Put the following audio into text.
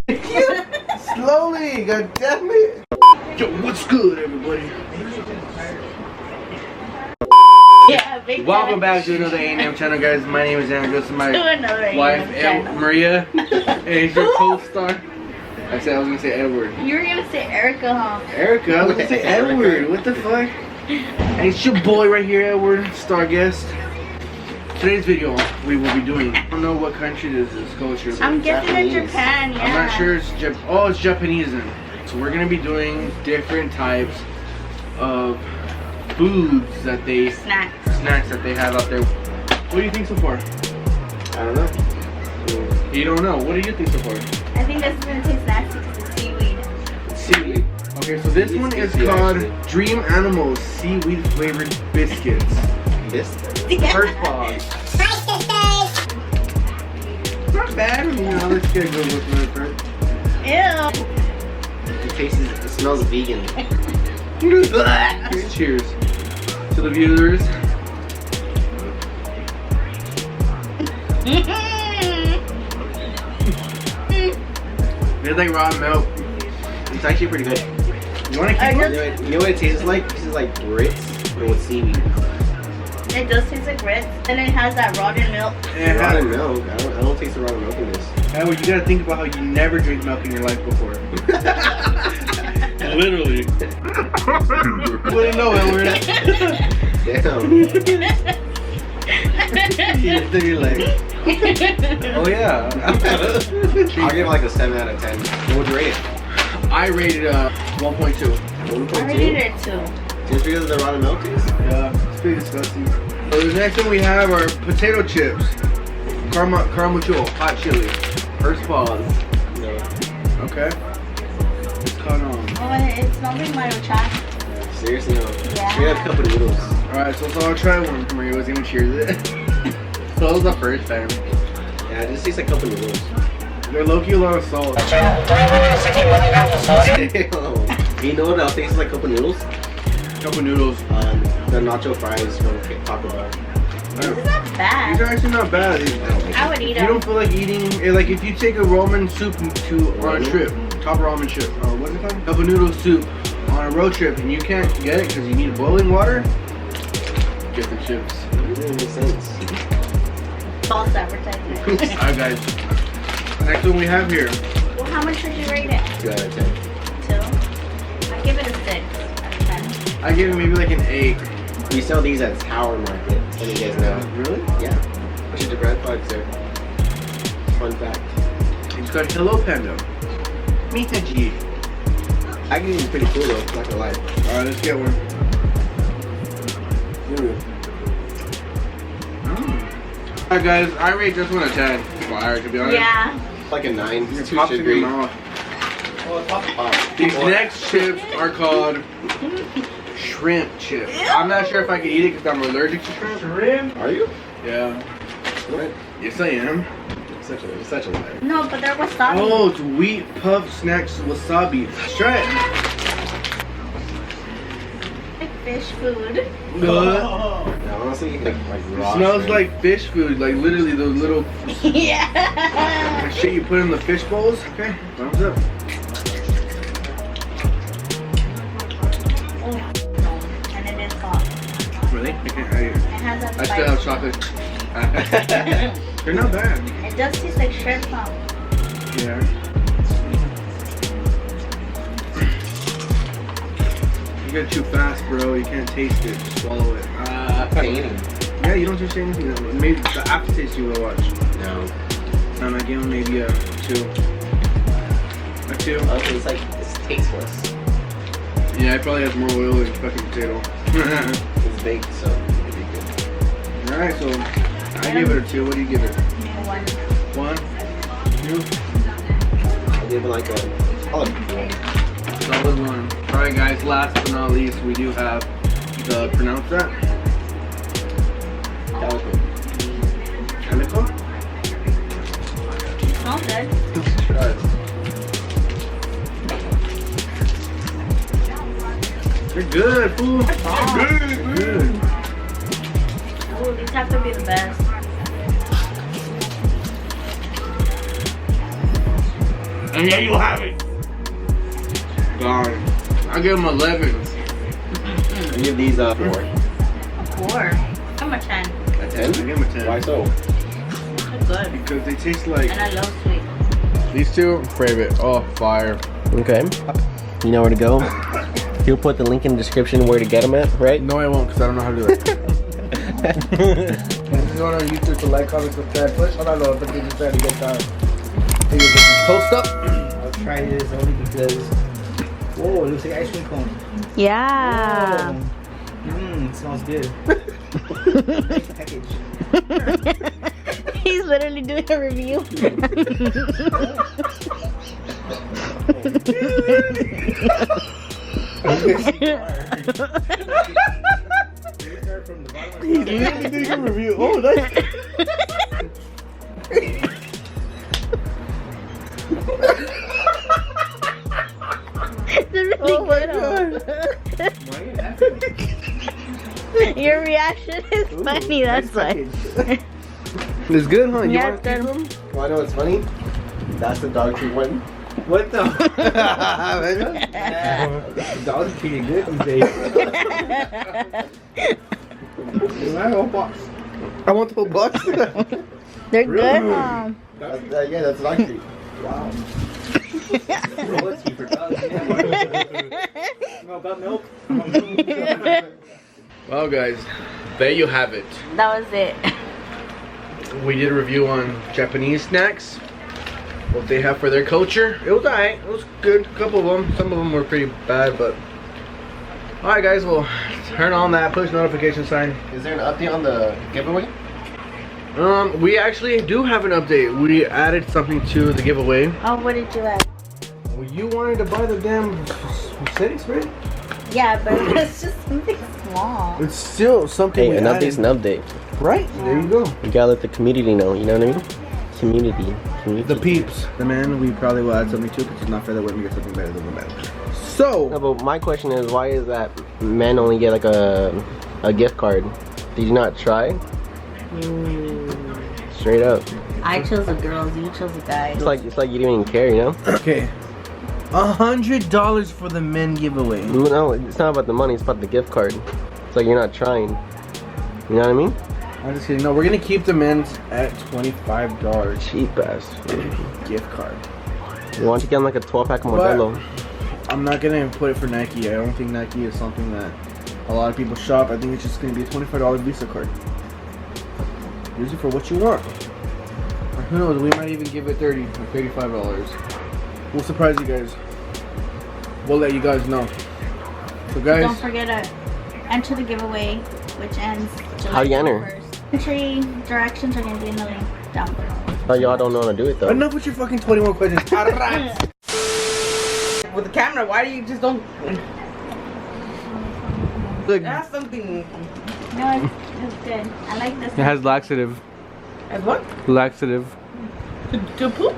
Slowly, god damn it. Yo, what's good, everybody? Yeah, big Welcome back to another A&M channel, guys. My name is Andrew. This is my wife, Maria, and he's your co-star. I was gonna say Edward. You were gonna say Erica, huh? Erica, I was gonna say Edward. What the fuck? And it's your boy right here, Edward, star guest. Today's video, we will be doing. I don't know what country this is culture. I'm guessing it's Japan. Yeah. I'm not sure. It's it's Japanese then. So we're gonna be doing different types of foods that they snacks that they have out there. What do you think so far? I don't know. You don't know. What do you think so far? I think this is gonna taste nasty because it's seaweed. Seaweed. Okay, so this one is called Dream Animals Seaweed Flavored Biscuits. First pause. Not bad. Let's get a good look at it first. Ew. It smells vegan. Cheers to the viewers. It's like raw milk. It's actually pretty good. You want to keep it? You know what it tastes like? It tastes like grits, but with seaweed. It does taste like grits, and it has that rotten milk. Rotten milk? I don't taste the rotten milk in this. Well, you gotta think about how you never drink milk in your life before. Literally. Wouldn't know, Edward. Damn. You're like, oh yeah. I'll give it like a 7 out of 10. What would you rate it? I rated 1.2. 1.2? I rated it 2. Just because of the rotten milk taste? Yeah, it's pretty disgusting. So the next one we have are potato chips. Caramucho, hot chili. First pause. No. Okay. It's called Oh, it smells like my chat. Seriously, no. Yeah. We have a couple noodles. Alright, so I'll try one. Maria was gonna cheers it. So that was the first time. Yeah, it just tastes like a couple noodles. They're low-key a lot of salt. Damn. You know what else tastes like a couple noodles? Couple noodles. The nacho fries from Taco Bell. This is not bad. These are actually not bad. I would eat You them. don't feel like eating, like if you take a ramen soup on a trip, top ramen trip, or what's it called? Cup of noodle soup on a road trip, and you can't get it because you need boiling water, get the chips. It doesn't make sense. False advertising. Alright guys, next one we have here. Well, how much would you rate it? 2 out of 10. 2? I'd give it a 6 out of 10. I give it maybe like an 8. We sell these at Tower Market. So you guys know. Really? Yeah. Which is the bread products there. Fun fact. It's got Hello Panda. Mitaji. Packaging is pretty cool though, not gonna lie. Alright, let's get one. Alright guys, I rate this one a 10. Fire, to be honest. Yeah. Like a 9. Your It's too pops in your sugary. mouth. Oh, it's pop. These next chips are called shrimp chips. I'm not sure if I can eat it because I'm allergic to shrimp. Are you? Yeah. What? Yes, I am. You're such a liar. No, but they're wasabi. Oh, it's wheat puff snacks wasabi. Let's try it. Like fish food. Good. Yeah, honestly, like raw. Smells shrimp. like fish food, like literally those little Yeah. like shit you put in the fish bowls. Okay, thumbs up. Oh, and it is soft. Really? I can't. It has that I still have chocolate. They're not bad. It does taste like shrimp, huh? Yeah. You got too fast, bro. You can't taste it. Just swallow it. Painting. Yeah, you don't taste anything. Maybe the aftertaste you will watch. No. I give them maybe a 2. A 2. Okay, it's tasteless. Yeah, it probably has more oil than fucking potato. It's baked, so it'd be good. Alright, so I give it a 2. What do you give it? 1. 1? 2? I'll give it like a solid 4. Solid 1. Alright guys, last but not least, we do have the, pronounce that? Calico? Smells good. Try it. They're good, fool. They're good. Oh, these have to be the best. And there you have it. Gone. I give them 11. I give these 4. 4. I'm a 10. A 10? I give them a 10. Why so? They're good. Because they taste like. And I love sweet. These two, favorite. Oh, fire. Okay. You know where to go? He'll put the link in the description where to get them at, right? No, I won't, because I don't know how to do it. This is on YouTube, so like, comment, subscribe, push on our notifications to get that. Post up. I'll try this only because. Whoa, it looks like ice cream cone. Yeah. Mmm, it smells good. Nice package. He's literally doing a review. He's literally doing a review. Oh, that's. It's really good. Why are you laughing? Your reaction is funny, that's why. It's good, huh? You Yeah, want to it's keep them? Well, I know what's funny? That's the dog treat one. What the? The dog's treating good these days. I want a box. I want the whole box. They're Really? good, Yeah, that's dog treat. Wow. Quality for dogs. Smell got milk. Well, guys, there you have it. That was it. We did a review on Japanese snacks. What they have for their culture. It was alright. It was good. A couple of them. Some of them were pretty bad, but alright, guys. Well, turn on that push notification sign. Is there an update on the giveaway? We actually do have an update. We added something to the giveaway. Oh, what did you add? Well, you wanted to buy the damn setting spray? Yeah, but it's just something small. It's still something Hey, we an added. update's an update. Right? There you go. You gotta let the community know, you know what I mean? Community. The peeps. The man, we probably will add something to because it's not fair that women get something better than the men. So, No, but my question is, why is that men only get like a gift card? Did you not try? Straight up. I chose the girls, you chose the guys. It's like you didn't even care, you know? okay. $100 for the men giveaway. No, it's not about the money, it's about the gift card. It's like you're not trying. You know what I mean? I'm just kidding. No, we're gonna keep the men's at $25 Cheap ass. gift card. You want to get them like a 12-pack of Modelo? I'm not gonna put it for Nike. I don't think Nike is something that a lot of people shop. I think it's just gonna be a $25 Visa card. Use it for what you want. Or who knows? We might even give it $30 or $35. We'll surprise you guys. We'll let you guys know. So guys, Don't forget to enter the giveaway, which ends July How do you enter? 1st. Entry directions are going to be in the link down below. Oh, y'all don't know how to do it though. enough with your fucking 21 questions. With the camera, why do you just don't? Look, That's something. No, it's good. I like this. it has laxative. As what? Laxative. To poop?